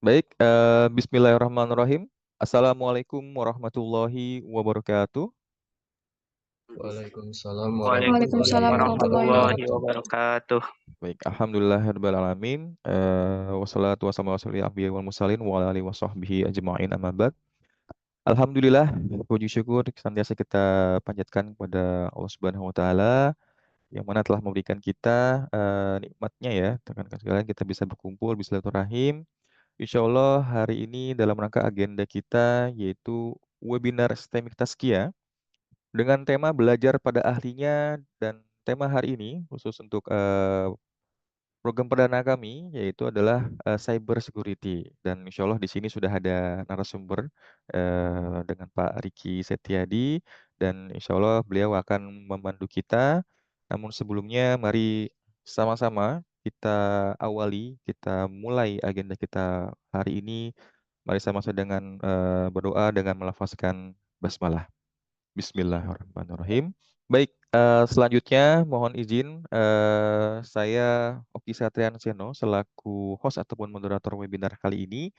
Baik, Bismillahirrahmanirrahim. Assalamualaikum warahmatullahi wabarakatuh. Waalaikumsalam warahmatullahi Waalaikumsalam Baik, warahmatullahi wabarakatuh. wabarakatuh. Wabarakatuh. Alhamdulillahirrabbilalamin. Wassalatu wassalamu ala asyrofil anbiya'i wal mursalin wa ala alihi wasahbihi ajma'in amma ba'd. Alhamdulillah, puji syukur senantiasa kita panjatkan kepada Allah Subhanahu wa taala yang mana telah memberikan kita nikmatnya ya, rekan-rekan sekalian kita bisa berkumpul, bisa silaturahim. Insya Allah hari ini dalam rangka agenda kita yaitu webinar STEMIC Tazkiyah dengan tema belajar pada ahlinya dan tema hari ini khusus untuk program perdana kami yaitu adalah cyber security dan insya Allah di sini sudah ada narasumber dengan Pak Riki Setiadi dan insya Allah beliau akan memandu kita. Namun sebelumnya mari sama-sama kita awali, kita mulai agenda kita hari ini. Mari sama-sama dengan berdoa dengan melafazkan basmalah. Bismillahirrahmanirrahim. Baik, selanjutnya mohon izin saya Oki Satrian Seno selaku host ataupun moderator webinar kali ini.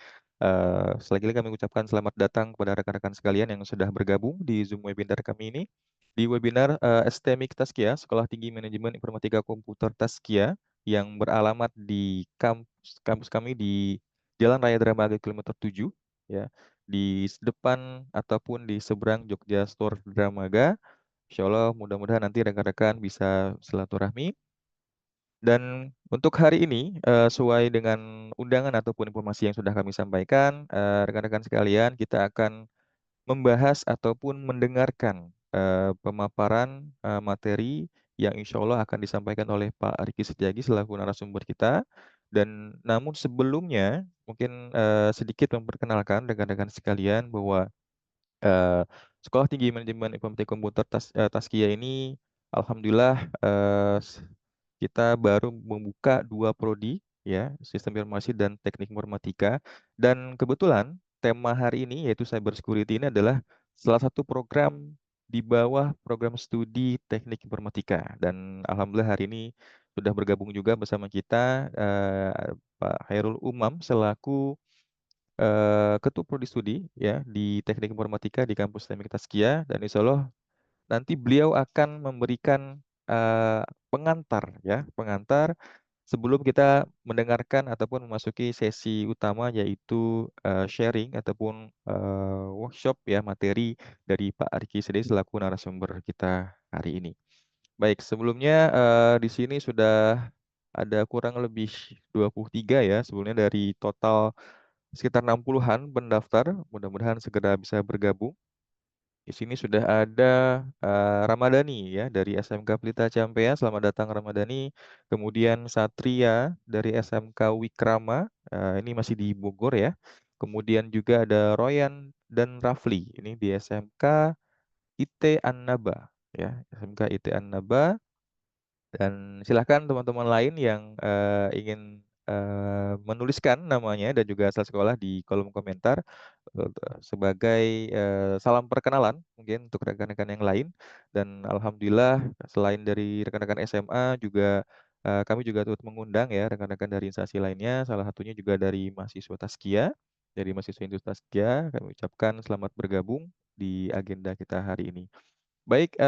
Selagi-lagi kami ucapkan selamat datang kepada rekan-rekan sekalian yang sudah bergabung di Zoom webinar kami ini. Di webinar STMIC Tazkiyah, Sekolah Tinggi Manajemen Informatika Komputer Tazkiyah yang beralamat di kampus kami di Jalan Raya Dramaga kilometer 7 ya di depan ataupun di seberang Jogja Store Dramaga. Insya Allah mudah-mudahan nanti rekan-rekan bisa silaturahmi. Dan untuk hari ini, sesuai dengan undangan ataupun informasi yang sudah kami sampaikan, rekan-rekan sekalian, kita akan membahas ataupun mendengarkan pemaparan materi yang insya Allah akan disampaikan oleh Pak Riki Setiagi selaku narasumber kita. Dan namun sebelumnya, mungkin sedikit memperkenalkan rekan-rekan sekalian bahwa eh, Sekolah Tinggi Manajemen Informatika Komputer Tazkiyah ini, alhamdulillah kita baru membuka dua prodi ya, Sistem Informasi dan Teknik Informatika. Dan kebetulan tema hari ini yaitu Cyber Security ini adalah salah satu program di bawah program studi Teknik Informatika. Dan alhamdulillah hari ini sudah bergabung juga bersama kita Pak Hairul Umam selaku Ketua Prodi Studi ya di Teknik Informatika di kampus Teknik Tazkiyah dan insya Allah nanti beliau akan memberikan pengantar ya pengantar sebelum kita mendengarkan ataupun memasuki sesi utama yaitu sharing ataupun workshop ya materi dari Pak Arki Sede selaku narasumber kita hari ini. Baik, sebelumnya di sini sudah ada kurang lebih 23 ya sebelumnya dari total sekitar 60-an pendaftar. Mudah-mudahan segera bisa bergabung. Di sini sudah ada Ramadhani ya dari SMK Pelita Ciampea. Selamat datang Ramadhani. Kemudian Satria dari SMK Wikrama. Ini masih di Bogor ya. Kemudian juga ada Royan dan Rafli. Ini di SMK IT Annaba ya. SMK IT Annaba. Dan silakan teman-teman lain yang ingin menuliskan namanya dan juga asal sekolah di kolom komentar sebagai salam perkenalan mungkin untuk rekan-rekan yang lain. Dan alhamdulillah selain dari rekan-rekan SMA juga kami juga turut mengundang ya rekan-rekan dari instansi lainnya. Salah satunya juga dari mahasiswa Tazkiyah, dari mahasiswa Industri Tazkiyah. Kami ucapkan selamat bergabung di agenda kita hari ini. Baik,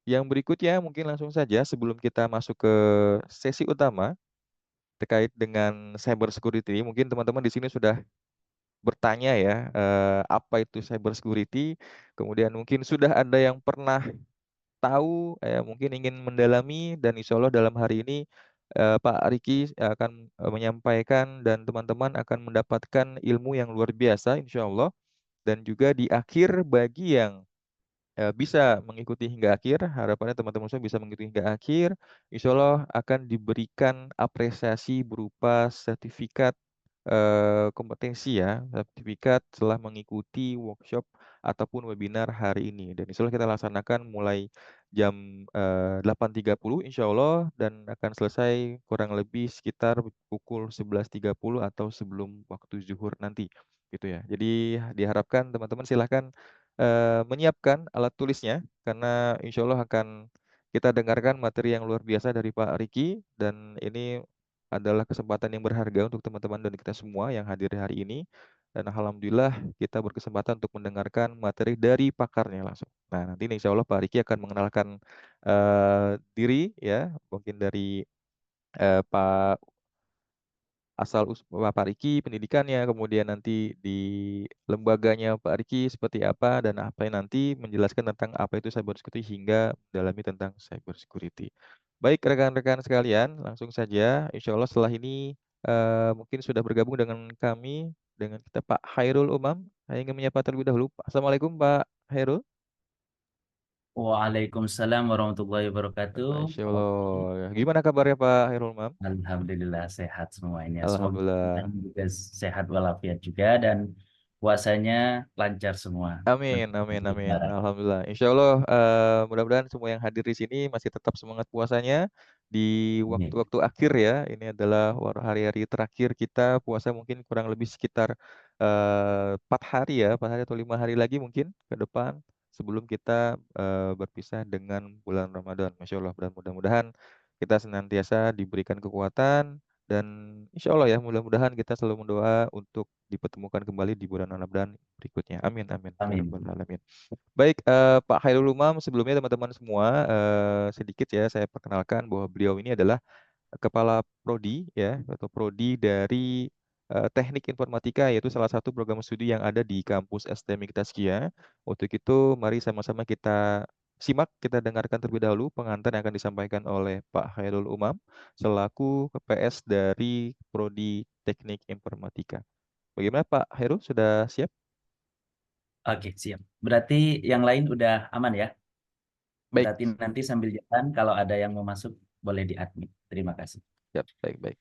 yang berikutnya mungkin langsung saja sebelum kita masuk ke sesi utama terkait dengan cyber security ini, mungkin teman-teman di sini sudah bertanya ya, apa itu cyber security, kemudian mungkin sudah ada yang pernah tahu, mungkin ingin mendalami, dan insya Allah dalam hari ini Pak Riki akan menyampaikan dan teman-teman akan mendapatkan ilmu yang luar biasa insya Allah, dan juga di akhir bagi yang bisa mengikuti hingga akhir. Harapannya teman-teman semua bisa mengikuti hingga akhir. Insya Allah akan diberikan apresiasi berupa sertifikat kompetensi ya, sertifikat setelah mengikuti workshop ataupun webinar hari ini. Dan insya Allah kita laksanakan mulai jam 8.30 insya Allah dan akan selesai kurang lebih sekitar pukul 11.30 atau sebelum waktu zuhur nanti. Gitu ya. Jadi diharapkan teman-teman silahkan menyiapkan alat tulisnya karena insya Allah akan kita dengarkan materi yang luar biasa dari Pak Riki dan ini adalah kesempatan yang berharga untuk teman-teman dan kita semua yang hadir hari ini. Dan alhamdulillah kita berkesempatan untuk mendengarkan materi dari pakarnya langsung. Nah, nanti insya Allah Pak Riki akan mengenalkan diri ya, mungkin dari Pak Pak Riki, pendidikannya, kemudian nanti di lembaganya Pak Riki seperti apa, dan apa yang nanti menjelaskan tentang apa itu cybersecurity hingga mendalami tentang cybersecurity. Baik, rekan-rekan sekalian, langsung saja. Insya Allah setelah ini mungkin sudah bergabung dengan kami, dengan kita Pak Hairul Umam. Saya ingin menyapa terlebih dahulu. Assalamualaikum Pak Hairul. Waalaikumsalam warahmatullahi wabarakatuh. Masya Oke. Allah. Gimana kabarnya Pak Hairul Umam? Alhamdulillah sehat semuanya. Semoga kita Alhamdulillah. juga sehat walafiat juga dan puasanya lancar semua. Amin, amin, amin. Lebaran. Alhamdulillah. Insya Allah, mudah-mudahan semua yang hadir di sini masih tetap semangat puasanya di Amin. waktu-waktu akhir ya. Ini adalah hari-hari terakhir kita puasa mungkin kurang lebih sekitar 4 hari ya, 4 hari atau 5 hari lagi mungkin ke depan sebelum kita berpisah dengan bulan Ramadan. Masya Allah, dan mudah-mudahan kita senantiasa diberikan kekuatan dan insya Allah ya, mudah-mudahan kita selalu mendoa untuk dipertemukan kembali di bulan Ramadan berikutnya. Amin, amin. Ya Rabbal Amin. Alamin. Baik, Pak Hairul Umam, sebelumnya teman-teman semua, sedikit ya saya perkenalkan bahwa beliau ini adalah Kepala Prodi ya, atau Prodi dari Teknik Informatika, yaitu salah satu program studi yang ada di kampus STMI Taskia. Untuk itu, mari sama-sama kita simak, kita dengarkan terlebih dahulu pengantar yang akan disampaikan oleh Pak Hairul Umam selaku KPS dari Prodi Teknik Informatika. Bagaimana Pak Hairul, sudah siap? Oke, siap. Berarti yang lain udah aman ya? Baik, Berarti nanti sambil jalan kalau ada yang mau masuk boleh di-admit. Terima kasih. siap, baik, baik.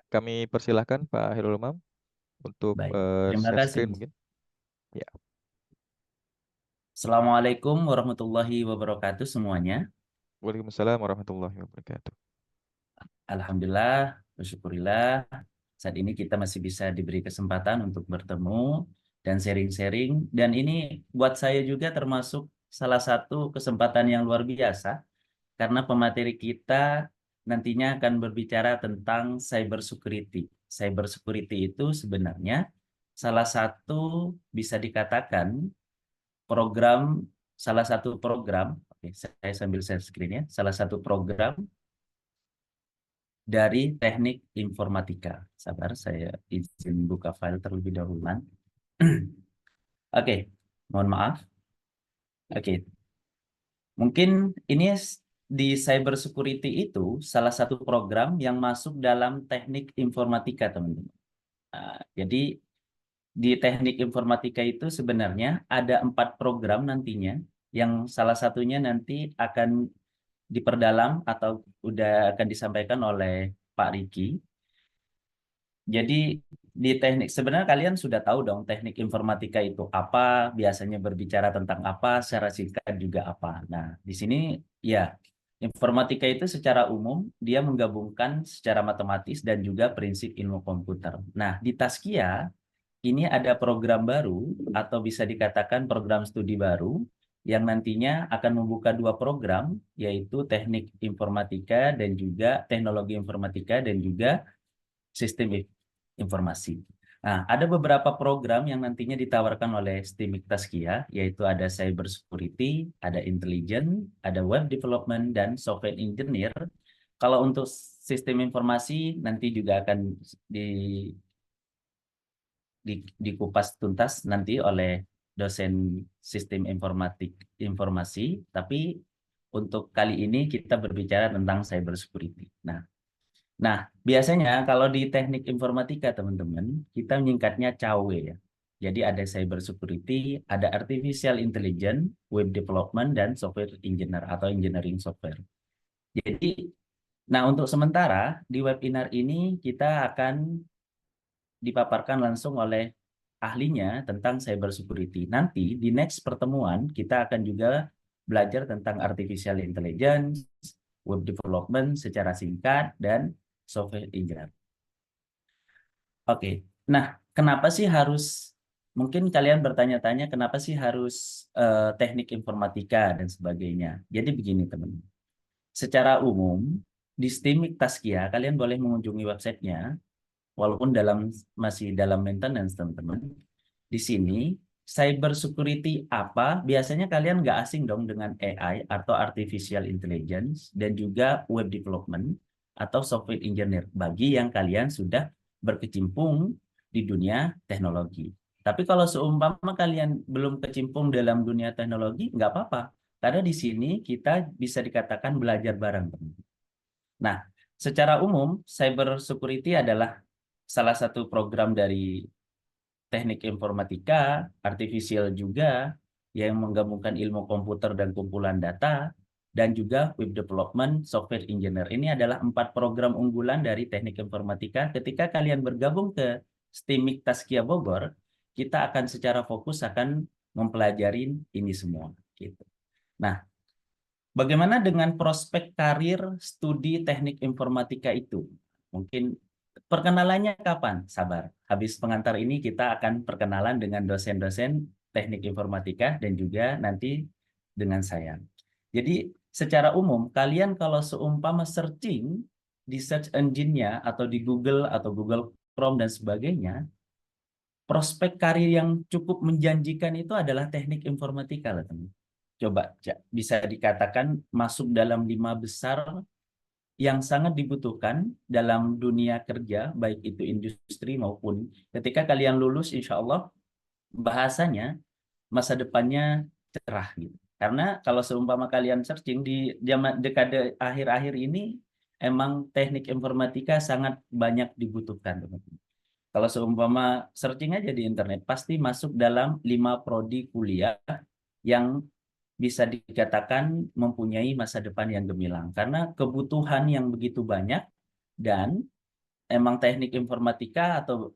Kami persilahkan Pak Hairul Umam untuk Baik. Terima share kasih. screen mungkin. Ya, Assalamualaikum warahmatullahi wabarakatuh semuanya. Waalaikumsalam warahmatullahi wabarakatuh. Alhamdulillah, bersyukurillah. Saat ini kita masih bisa diberi kesempatan untuk bertemu dan sharing-sharing. Dan ini buat saya juga termasuk salah satu kesempatan yang luar biasa. Karena pemateri kita nantinya akan berbicara tentang cyber security. Cyber security itu sebenarnya salah satu bisa dikatakan program, salah satu program, oke, saya sambil share screen ya, salah satu program dari teknik informatika. Sabar, saya izin buka file terlebih dahulu. Oke, mohon maaf. Oke, mungkin ini di cyber security itu salah satu program yang masuk dalam teknik informatika, teman-teman. Jadi di teknik informatika itu sebenarnya ada 4 program nantinya, yang salah satunya nanti akan diperdalam atau udah akan disampaikan oleh Pak Riki. Jadi di teknik sebenarnya kalian sudah tahu dong teknik informatika itu apa, biasanya berbicara tentang apa, secara singkat juga apa. Nah, di sini ya informatika itu secara umum dia menggabungkan secara matematis dan juga prinsip ilmu komputer. Nah, di Taskia ini ada program baru atau bisa dikatakan program studi baru yang nantinya akan membuka 2 program, yaitu teknik informatika dan juga teknologi informatika dan juga sistem informasi. Nah, ada beberapa program yang nantinya ditawarkan oleh STIMIK Taskia, yaitu ada cyber security, ada intelligence, ada web development, dan software engineer. Kalau untuk sistem informasi nanti juga akan di, dikupas tuntas nanti oleh dosen sistem informasi, tapi untuk kali ini kita berbicara tentang cyber security. Nah, biasanya kalau di teknik informatika, teman-teman, kita menyingkatnya CAWE ya. Jadi ada cyber security, ada artificial intelligence, web development, dan software engineer atau engineering software. Jadi, nah untuk sementara di webinar ini kita akan dipaparkan langsung oleh ahlinya tentang cyber security. Nanti di next pertemuan kita akan juga belajar tentang artificial intelligence, web development secara singkat, dan software engineer. Oke, nah kenapa sih harus, mungkin kalian bertanya-tanya kenapa sih harus teknik informatika dan sebagainya. Jadi begini teman, secara umum di STIMIK Taskia, kalian boleh mengunjungi websitenya, walaupun masih dalam maintenance, teman-teman. Di sini, cyber security apa? Biasanya kalian nggak asing dong dengan AI atau artificial intelligence dan juga web development atau software engineer bagi yang kalian sudah berkecimpung di dunia teknologi. Tapi kalau seumpama kalian belum kecimpung dalam dunia teknologi, nggak apa-apa. Karena di sini kita bisa dikatakan belajar bareng. Nah, secara umum, cyber security adalah salah satu program dari teknik informatika, artifisial juga, yang menggabungkan ilmu komputer dan kumpulan data, dan juga web development, software engineer. Ini adalah 4 program unggulan dari teknik informatika. Ketika kalian bergabung ke STIMIK Taskia Bogor, kita akan secara fokus akan mempelajari ini semua. Gitu. Nah, bagaimana dengan prospek karir studi teknik informatika itu? Mungkin perkenalannya kapan? Sabar. Habis pengantar ini kita akan perkenalan dengan dosen-dosen teknik informatika dan juga nanti dengan saya. Jadi secara umum kalian kalau seumpama searching di search engine-nya atau di Google atau Google Chrome dan sebagainya, prospek karir yang cukup menjanjikan itu adalah teknik informatika lah teman. Coba bisa dikatakan masuk dalam 5 besar yang sangat dibutuhkan dalam dunia kerja, baik itu industri maupun ketika kalian lulus, insya Allah bahasanya masa depannya cerah gitu. Karena kalau seumpama kalian searching di zaman dekade akhir-akhir ini, emang teknik informatika sangat banyak dibutuhkan, teman-teman. Kalau seumpama searching aja di internet, pasti masuk dalam 5 prodi kuliah yang bisa dikatakan mempunyai masa depan yang gemilang. Karena kebutuhan yang begitu banyak dan emang teknik informatika atau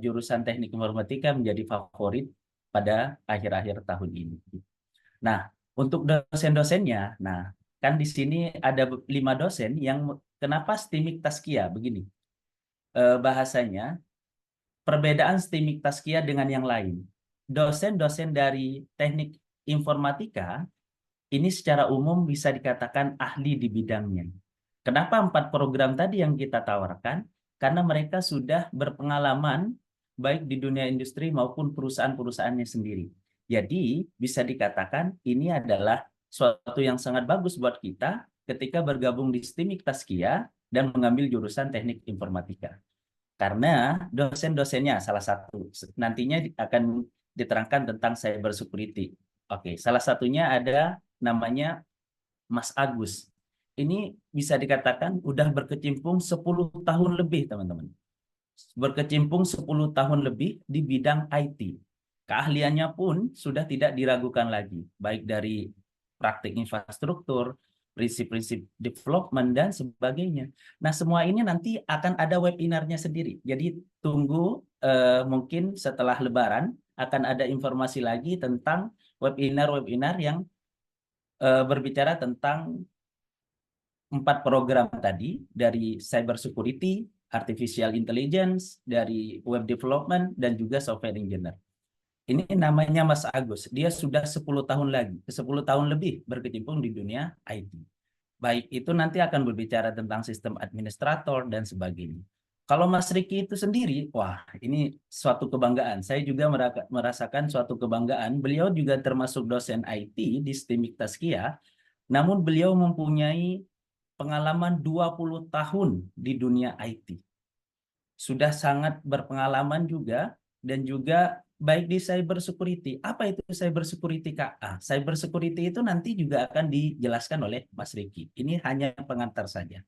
jurusan teknik informatika menjadi favorit pada akhir-akhir tahun ini. Nah, untuk dosen-dosennya, nah kan di sini ada 5 dosen yang kenapa STIMIK Taskia begini. Bahasanya perbedaan STIMIK Taskia dengan yang lain. Dosen-dosen dari teknik informatika ini secara umum bisa dikatakan ahli di bidangnya. Kenapa 4 program tadi yang kita tawarkan? Karena mereka sudah berpengalaman baik di dunia industri maupun perusahaan-perusahaannya sendiri. Jadi bisa dikatakan ini adalah suatu yang sangat bagus buat kita ketika bergabung di STIMIK Taskia dan mengambil jurusan teknik informatika. Karena dosen-dosennya salah satu nantinya akan diterangkan tentang cyber security. Oke, salah satunya ada namanya Mas Agus. Ini bisa dikatakan udah berkecimpung 10 tahun lebih, teman-teman. Berkecimpung 10 tahun lebih di bidang IT. Keahliannya pun sudah tidak diragukan lagi, baik dari praktik infrastruktur, prinsip-prinsip development, dan sebagainya. Nah, semua ini nanti akan ada webinarnya sendiri. Jadi tunggu mungkin setelah Lebaran akan ada informasi lagi tentang webinar-webinar yang berbicara tentang 4 program tadi, dari cyber security, artificial intelligence, dari web development, dan juga software engineer. Ini namanya Mas Agus. Dia sudah 10 tahun lagi, 10 tahun lebih berkecimpung di dunia IT. Baik itu nanti akan berbicara tentang sistem administrator dan sebagainya. Kalau Mas Riki itu sendiri, wah ini suatu kebanggaan. Saya juga merasakan suatu kebanggaan. Beliau juga termasuk dosen IT di STIMIK Taskia, namun beliau mempunyai pengalaman 20 tahun di dunia IT. Sudah sangat berpengalaman juga dan juga baik di cyber security. Apa itu cyber security, Kak? Cyber security itu nanti juga akan dijelaskan oleh Mas Riki. Ini hanya pengantar saja.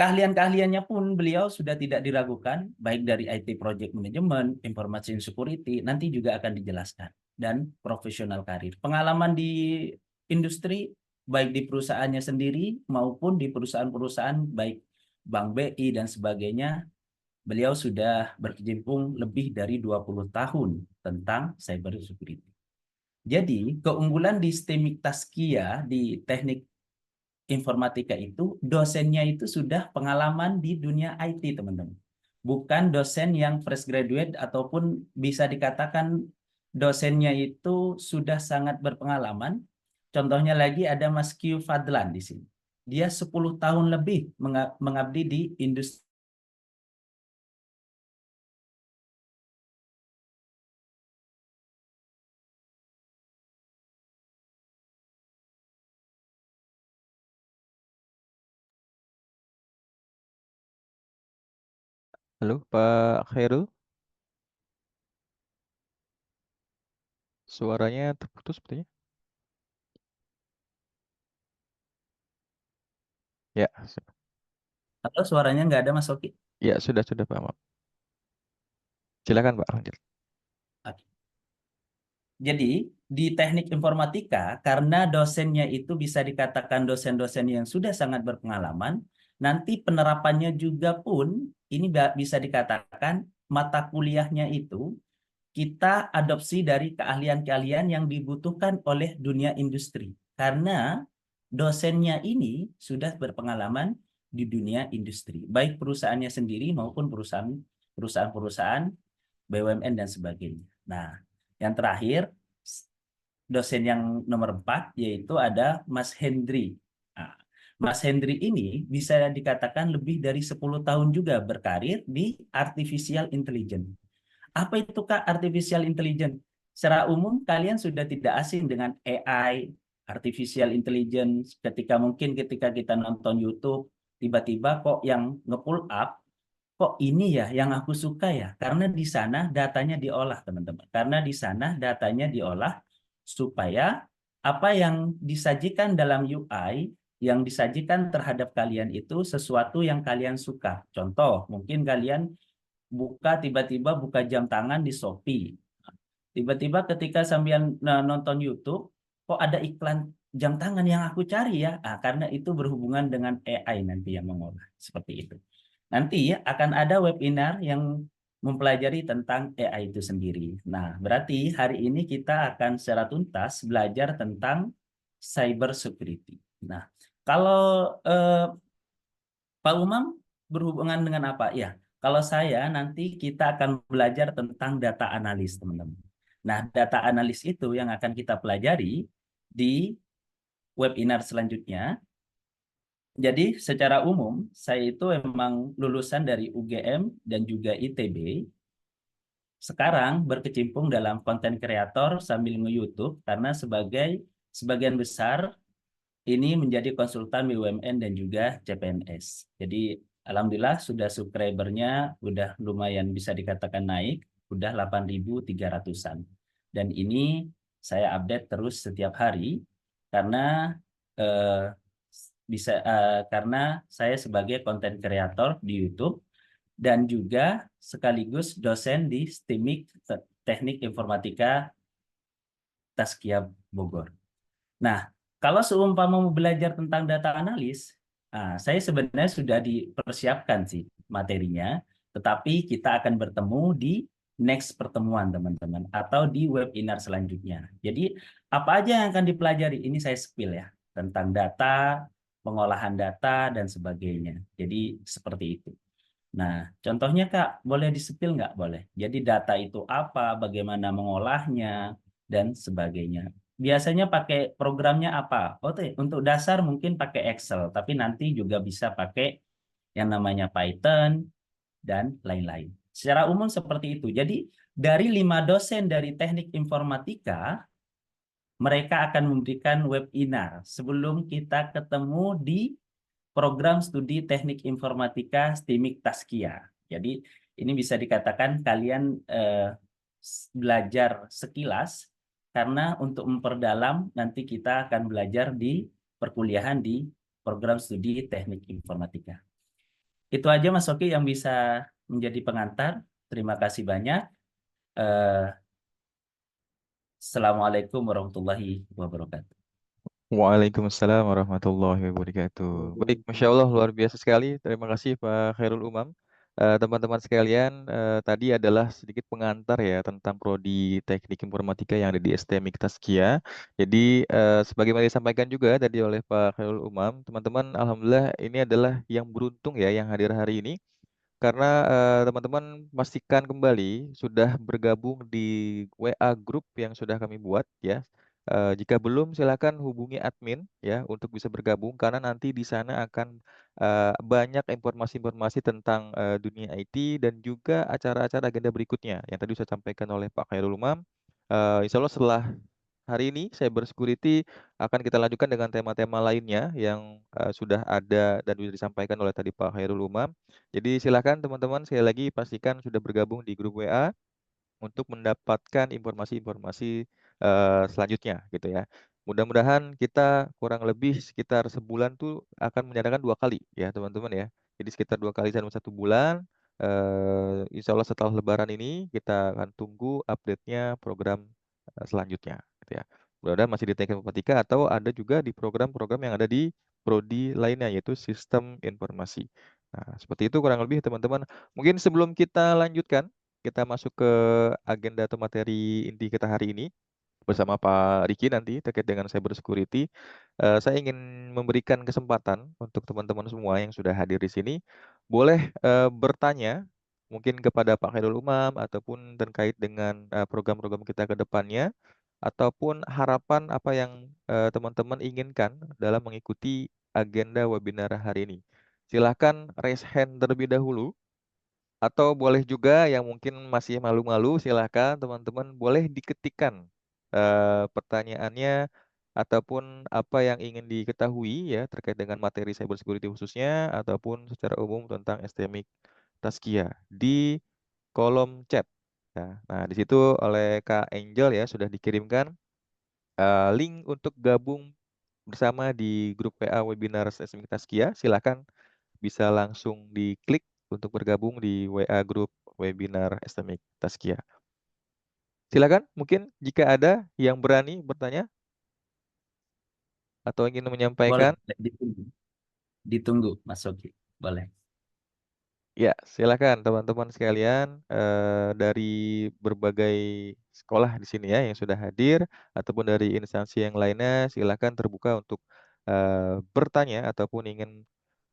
Keahlian-keahliannya pun beliau sudah tidak diragukan, baik dari IT project management, information security, nanti juga akan dijelaskan. Dan profesional karir. Pengalaman di industri, baik di perusahaannya sendiri maupun di perusahaan-perusahaan, baik Bank BI dan sebagainya, beliau sudah berkecimpung lebih dari 20 tahun tentang cyber security. Jadi, keunggulan di STIMIK Taskia di teknik informatika itu, dosennya itu sudah pengalaman di dunia IT, teman-teman. Bukan dosen yang fresh graduate ataupun bisa dikatakan dosennya itu sudah sangat berpengalaman. Contohnya lagi ada Mas Q Fadlan di sini. dia 10 tahun lebih mengabdi di industri. Halo, Pak Khairul, suaranya terputus sepertinya. Ya, Atau suaranya nggak ada Mas Oki? ya sudah Pak. Maaf. Silakan Pak, lanjut. Oke. Jadi di teknik informatika, karena dosennya itu bisa dikatakan dosen-dosen yang sudah sangat berpengalaman, nanti penerapannya juga pun ini bisa dikatakan mata kuliahnya itu kita adopsi dari keahlian-keahlian yang dibutuhkan oleh dunia industri. Karena dosennya ini sudah berpengalaman di dunia industri, baik perusahaannya sendiri maupun perusahaan-perusahaan BUMN dan sebagainya. Nah, yang terakhir, dosen yang nomor 4 yaitu ada Mas Hendri. Nah, Mas Hendri ini bisa dikatakan lebih dari 10 tahun juga berkarir di artificial intelligence. Apa itu Kak artificial intelligence? Secara umum kalian sudah tidak asing dengan AI, artificial intelligence, ketika kita nonton YouTube, tiba-tiba kok yang nge-pull up, kok ini ya yang aku suka ya, karena di sana datanya diolah teman-teman. Karena di sana datanya diolah supaya apa yang disajikan dalam UI, yang disajikan terhadap kalian itu sesuatu yang kalian suka. Contoh, mungkin kalian tiba-tiba buka jam tangan di Shopee. Tiba-tiba ketika sambil nonton YouTube, kok ada iklan jam tangan yang aku cari ya? Karena itu berhubungan dengan AI nanti yang mengolah. Seperti itu. Nanti ya akan ada webinar yang mempelajari tentang AI itu sendiri. Nah, berarti hari ini kita akan secara tuntas belajar tentang cyber security. Nah, kalau Pak Umam berhubungan dengan apa? Ya, kalau saya nanti kita akan belajar tentang data analis, teman-teman. Nah, data analis itu yang akan kita pelajari di webinar selanjutnya. Jadi, secara umum, saya itu memang lulusan dari UGM dan juga ITB. Sekarang berkecimpung dalam konten kreator sambil nge-YouTube karena sebagian besar ini menjadi konsultan BUMN dan juga CPNS. Jadi alhamdulillah sudah subscribernya udah lumayan bisa dikatakan naik, udah 8.300-an. Dan ini saya update terus setiap hari karena eh, karena saya sebagai konten kreator di YouTube dan juga sekaligus dosen di STIMIK Teknik Informatika Taskia Bogor. Nah, kalau seumpama mau belajar tentang data analis, saya sebenarnya sudah dipersiapkan sih materinya, tetapi kita akan bertemu di next pertemuan teman-teman, atau di webinar selanjutnya. Jadi, apa aja yang akan dipelajari? Ini saya spill ya, tentang data, pengolahan data, dan sebagainya. Jadi, seperti itu. Nah, contohnya Kak, boleh di-spill nggak? Boleh. Jadi data itu apa, bagaimana mengolahnya, dan sebagainya. Biasanya pakai programnya apa? Untuk dasar mungkin pakai Excel, tapi nanti juga bisa pakai yang namanya Python, dan lain-lain. Secara umum seperti itu. Jadi dari 5 dosen dari teknik informatika, mereka akan memberikan webinar sebelum kita ketemu di program studi teknik informatika STIMIK Taskia. Jadi ini bisa dikatakan kalian belajar sekilas karena untuk memperdalam nanti kita akan belajar di perkuliahan di program studi teknik informatika. Itu aja Mas Oki yang bisa menjadi pengantar. Terima kasih banyak. Eh, Assalamualaikum warahmatullahi wabarakatuh. Waalaikumsalam warahmatullahi wabarakatuh. Baik, Masya Allah luar biasa sekali. Terima kasih Pak Khairul Umam. Teman-teman sekalian, tadi adalah sedikit pengantar ya tentang prodi Teknik Informatika yang ada di STMIK Taskia. Jadi, sebagaimana disampaikan juga tadi oleh Pak Khairul Umam, teman-teman, alhamdulillah ini adalah yang beruntung ya yang hadir hari ini. Karena teman-teman pastikan kembali sudah bergabung di WA Group yang sudah kami buat ya. Jika belum, silakan hubungi admin ya untuk bisa bergabung karena nanti di sana akan banyak informasi-informasi tentang dunia IT dan juga acara-acara agenda berikutnya yang tadi saya sampaikan oleh Pak Khairul Umam. Insya Allah setelah hari ini cyber security akan kita lanjutkan dengan tema-tema lainnya yang sudah ada dan sudah disampaikan oleh tadi Pak Khairul Umam. Jadi silakan teman-teman sekali lagi pastikan sudah bergabung di grup WA untuk mendapatkan informasi-informasi selanjutnya gitu ya. Mudah-mudahan kita kurang lebih sekitar sebulan tuh akan menyadarkan 2 kali ya teman-teman ya. Jadi sekitar 2 kali dalam 1 bulan. Insya Allah setelah Lebaran ini kita akan tunggu update-nya program selanjutnya gitu ya. Mudah-mudahan masih di Teknik Informatika atau ada juga di program-program yang ada di prodi lainnya yaitu sistem informasi. Nah, seperti itu kurang lebih teman-teman. Mungkin sebelum kita lanjutkan, kita masuk ke agenda atau materi inti kita hari ini bersama Pak Riki nanti terkait dengan cyber security. Saya ingin memberikan kesempatan untuk teman-teman semua yang sudah hadir di sini boleh bertanya mungkin kepada Pak Khairul Umam ataupun terkait dengan program-program kita ke depannya ataupun harapan apa yang teman-teman inginkan dalam mengikuti agenda webinar hari ini. Silahkan raise hand terlebih dahulu atau boleh juga yang mungkin masih malu-malu, silahkan teman-teman boleh diketikkan pertanyaannya ataupun apa yang ingin diketahui ya terkait dengan materi cybersecurity khususnya ataupun secara umum tentang STMIC Taskia di kolom chat. Nah, di situ oleh Kak Angel ya sudah dikirimkan link untuk gabung bersama di grup PA webinar STMIC Taskia. Silahkan bisa langsung diklik untuk bergabung di WA grup webinar STMIC Taskia. Silakan, mungkin jika ada yang berani bertanya atau ingin Boleh, menyampaikan, ditunggu. Ditunggu, Mas Oki. Boleh. ya silakan teman-teman sekalian dari berbagai sekolah di sini ya yang sudah hadir ataupun dari instansi yang lainnya, silakan terbuka untuk bertanya ataupun ingin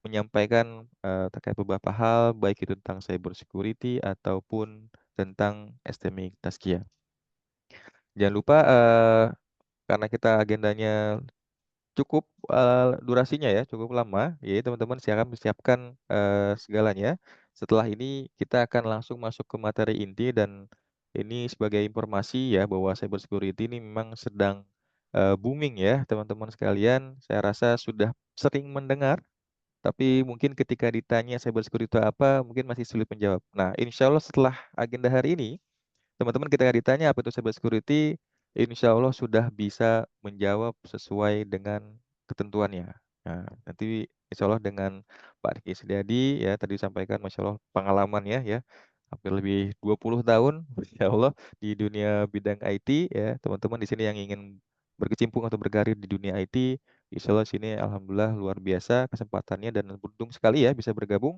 menyampaikan terkait beberapa hal baik itu tentang cyber security ataupun tentang STMIC Taskia. Jangan lupa karena kita agendanya cukup durasinya ya cukup lama, jadi teman-teman silakan persiapkan segalanya. Setelah ini kita akan langsung masuk ke materi inti dan ini sebagai informasi ya bahwa cyber security ini memang sedang booming ya teman-teman sekalian. Saya rasa sudah sering mendengar tapi mungkin ketika ditanya cybersecurity itu apa, mungkin masih sulit menjawab. Nah, insya Allah setelah agenda hari ini, teman-teman ketika ditanya apa itu cybersecurity, insya Allah sudah bisa menjawab sesuai dengan ketentuannya. Nah, nanti insya Allah dengan Pak Riki Setiadi ya tadi sampaikan, masya Allah pengalamannya ya hampir lebih 20 tahun, insya Allah di dunia bidang IT ya teman-teman di sini yang ingin berkecimpung atau berkarir di dunia IT, insya Allah sini alhamdulillah luar biasa kesempatannya dan beruntung sekali ya bisa bergabung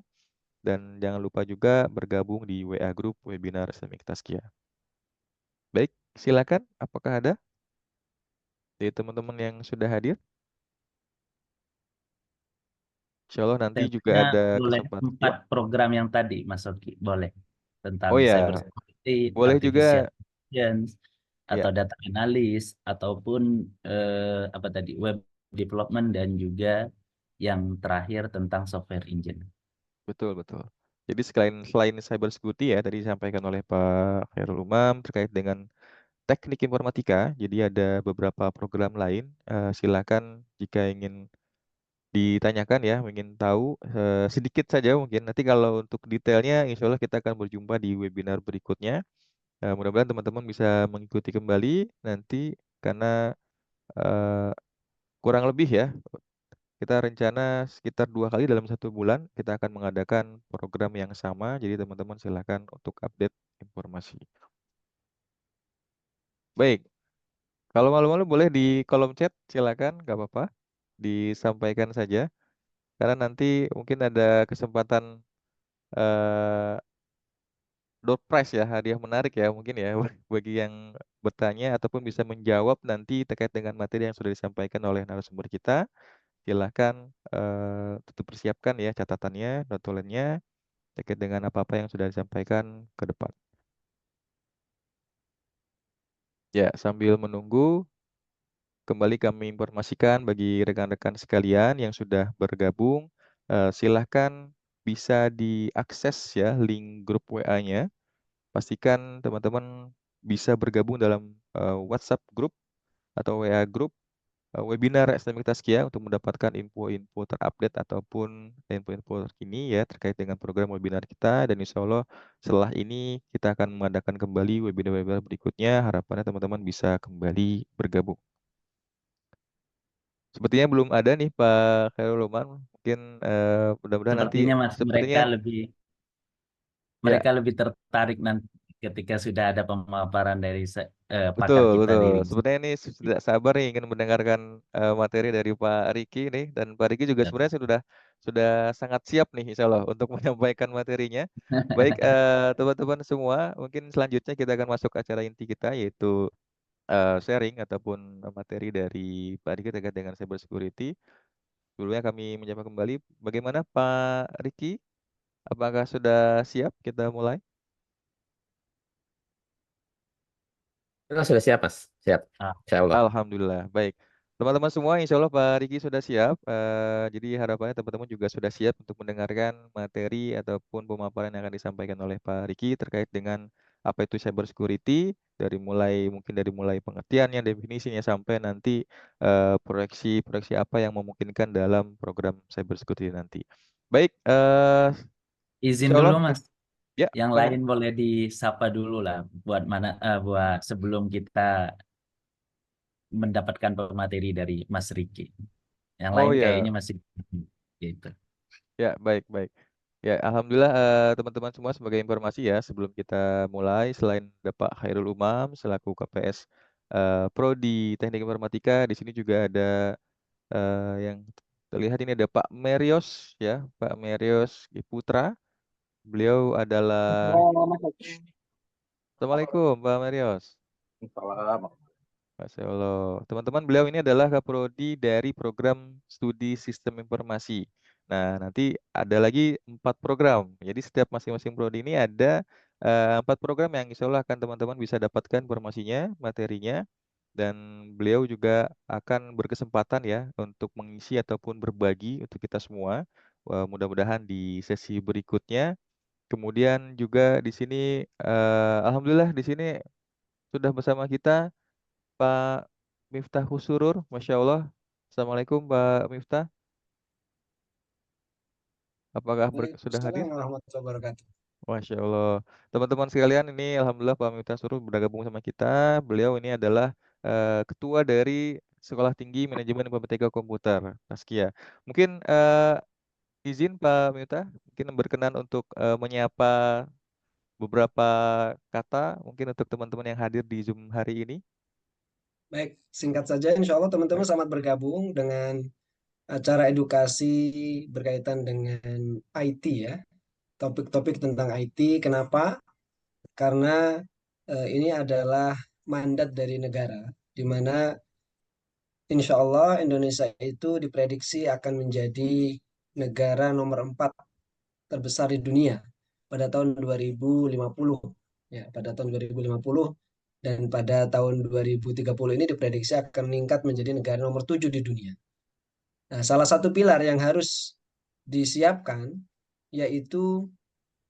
dan jangan lupa juga bergabung di WA Group Webinar Islamik Taskia. Baik, silakan. Apakah ada dari teman-teman yang sudah hadir? Insya Allah nanti juga Temanya ada boleh kesempatan. Ya. 4 program yang tadi, Mas Oki. Boleh. Tentang Oh cyber ya, security, boleh artificial juga. intelligence, Ya, atau data analis, ataupun apa tadi, web development, dan juga yang terakhir tentang software engine. betul betul. Jadi selain cyber security ya tadi disampaikan oleh Pak Khairul Umam terkait dengan teknik informatika. Jadi ada beberapa program lain. Silakan jika ingin ditanyakan ya, ingin tahu sedikit saja mungkin. Nanti kalau untuk detailnya, insya Allah kita akan berjumpa di webinar berikutnya. Mudah-mudahan teman-teman bisa mengikuti kembali nanti karena eh, kurang lebih ya kita rencana sekitar 2 kali dalam 1 bulan kita akan mengadakan program yang sama. Jadi teman-teman silakan untuk update informasi. Baik, kalau malu-malu boleh di kolom chat silakan, nggak apa-apa disampaikan saja. Karena nanti mungkin ada kesempatan eh door prize ya, hadiah menarik ya mungkin ya bagi yang bertanya ataupun bisa menjawab nanti terkait dengan materi yang sudah disampaikan oleh narasumber kita. Silahkan tetap persiapkan ya catatannya, notulennya terkait dengan apa-apa yang sudah disampaikan ke depan. Ya, sambil menunggu, kembali kami informasikan bagi rekan-rekan sekalian yang sudah bergabung, silahkan bisa diakses ya link grup WA-nya. Pastikan teman-teman bisa bergabung dalam WhatsApp grup atau WA grup webinar Islamic Tazkiyah untuk mendapatkan info-info terupdate ataupun info-info terkini ya terkait dengan program webinar kita, dan insya Allah setelah ini kita akan mengadakan kembali webinar-webinar berikutnya. Harapannya teman-teman bisa kembali bergabung. Sepertinya belum ada nih Pak Khairul Umar. Mungkin mudah-mudahan nanti Sepertinya Mas sepertinya ya. mereka lebih tertarik nanti ketika sudah ada pemaparan dari pakar Betul, kita betul. di Sebenarnya ini tidak sabar nih ingin mendengarkan materi dari Pak Riki nih, dan Pak Riki juga sebenarnya sudah sangat siap nih insya Allah untuk menyampaikan materinya. Baik teman-teman semua, mungkin selanjutnya kita akan masuk ke acara inti kita yaitu sharing ataupun materi dari Pak Riki terkait dengan cyber security. Sebelumnya kami menyapa kembali, bagaimana Pak Riki? Apakah sudah siap kita mulai? Oh, sudah siap, Mas. Siap. Ah, Insya Allah. Alhamdulillah, baik. Teman-teman semua, insya Allah Pak Riki sudah siap. Jadi harapannya teman-teman juga sudah siap untuk mendengarkan materi ataupun pemaparan yang akan disampaikan oleh Pak Riki terkait dengan apa itu cyber security, dari mulai pengertiannya, definisinya sampai nanti proyeksi-proyeksi apa yang memungkinkan dalam program cyber security nanti. Baik, izin insya dulu Allah, Mas. ya, Yang Pak. lain boleh disapa dulu lah buat sebelum kita mendapatkan pemateri dari Mas Riki. Yang Oh lain ya. kayaknya masih gitu. Ya, baik, baik. Ya, Alhamdulillah teman-teman semua, sebagai informasi ya sebelum kita mulai, selain ada Pak Khairul Umam selaku KPS Prodi Teknik Informatika, di sini juga ada yang terlihat ini ada Pak Merios ya, Pak Merios Putra. Beliau adalah Assalamualaikum Pak Merios. Salam. Masya Allah. Teman-teman, beliau ini adalah kaprodi dari program studi sistem informasi. Nah, nanti ada lagi 4 program. Jadi setiap masing-masing prodi ini ada 4 program yang insya Allah akan teman-teman bisa dapatkan informasinya, materinya. Dan beliau juga akan berkesempatan ya untuk mengisi ataupun berbagi untuk kita semua. Mudah-mudahan di sesi berikutnya. Kemudian juga di sini, Alhamdulillah di sini sudah bersama kita Pak Miftah Husurur, Masya Allah. Assalamualaikum Pak Miftah, apakah sudah hadir? Waalaikumsalam warahmatullahi wabarakatuh. Masya Allah. Teman-teman sekalian, ini Alhamdulillah Pak Miftah Husurur bergabung sama kita. Beliau ini adalah ketua dari Sekolah Tinggi Manajemen Informatika Komputer, Taskia. Mungkin izin Pak Miftah, mungkin berkenan untuk menyapa beberapa kata, mungkin untuk teman-teman yang hadir di Zoom hari ini. Baik, singkat saja, insya Allah teman-teman Baik. selamat bergabung dengan acara edukasi berkaitan dengan IT ya. Topik-topik tentang IT. Kenapa? Karena ini adalah mandat dari negara, di mana insya Allah Indonesia itu diprediksi akan menjadi negara nomor 4 terbesar di dunia pada tahun 2050. Ya, pada tahun 2050, dan pada tahun 2030 ini diprediksi akan meningkat menjadi negara nomor 7 di dunia. Nah, salah satu pilar yang harus disiapkan yaitu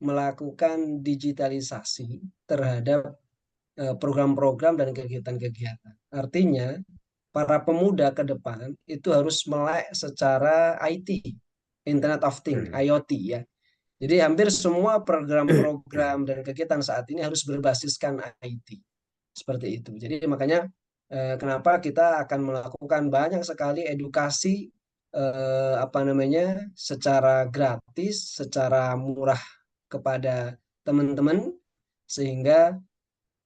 melakukan digitalisasi terhadap program-program dan kegiatan-kegiatan. Artinya, para pemuda ke depan itu harus melek secara IT, Internet of Things, IoT ya. Jadi hampir semua program-program dan kegiatan saat ini harus berbasiskan IT. Seperti itu. Jadi makanya kenapa kita akan melakukan banyak sekali edukasi apa namanya secara gratis, secara murah kepada teman-teman, sehingga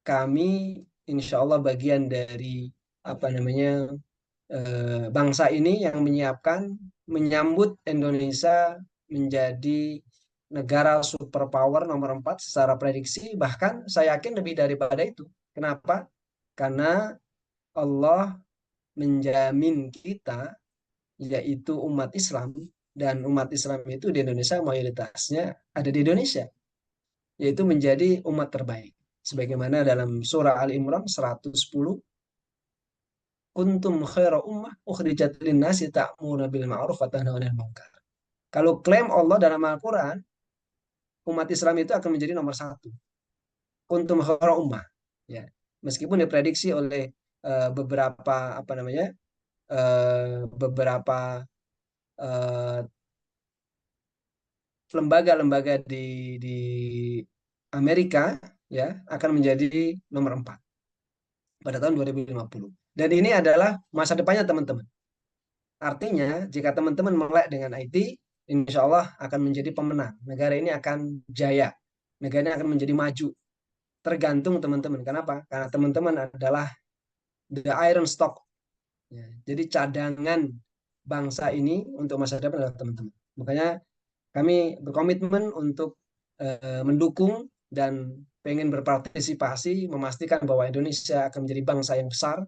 kami insya Allah bagian dari apa namanya bangsa ini yang menyiapkan menyambut Indonesia menjadi negara superpower nomor 4 secara prediksi, bahkan saya yakin lebih daripada itu. Kenapa? Karena Allah menjamin kita, yaitu umat Islam, dan umat Islam itu di Indonesia mayoritasnya ada di Indonesia, yaitu menjadi umat terbaik. Sebagaimana dalam surah Al Imran 110, kuntum khaira ummah ukhrijat linnasi ta'muruna bil ma'ruf wa tanhauna 'anil munkar. Kalau klaim Allah dalam Al-Quran, umat Islam itu akan menjadi nomor satu. Kuntum khaira ummah. Ya. Meskipun diprediksi oleh beberapa beberapa lembaga-lembaga di Amerika ya akan menjadi nomor 4 pada tahun 2050. Dan ini adalah masa depannya teman-teman. Artinya jika teman-teman melek dengan IT, insya Allah akan menjadi pemenang. Negara ini akan jaya. Negara ini akan menjadi maju. Tergantung teman-teman. Kenapa? Karena teman-teman adalah the iron stock. Ya, jadi cadangan bangsa ini untuk masa depan adalah teman-teman. Makanya kami berkomitmen untuk mendukung dan pengen berpartisipasi memastikan bahwa Indonesia akan menjadi bangsa yang besar,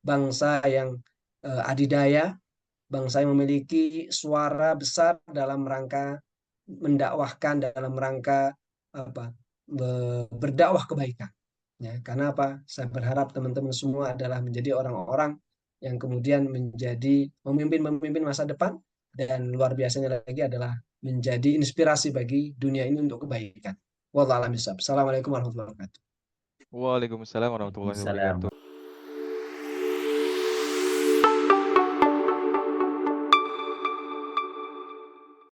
bangsa yang adidaya, bangsa yang memiliki suara besar dalam rangka mendakwahkan, dalam rangka berdakwah kebaikan. Ya, karena apa? Saya berharap teman-teman semua adalah menjadi orang-orang yang kemudian menjadi pemimpin masa depan, dan luar biasanya lagi adalah menjadi inspirasi bagi dunia ini untuk kebaikan. Wallahu a'lam bishawab. Assalamualaikum warahmatullahi wabarakatuh. Waalaikumsalam warahmatullahi Waalaikumsalam. wabarakatuh.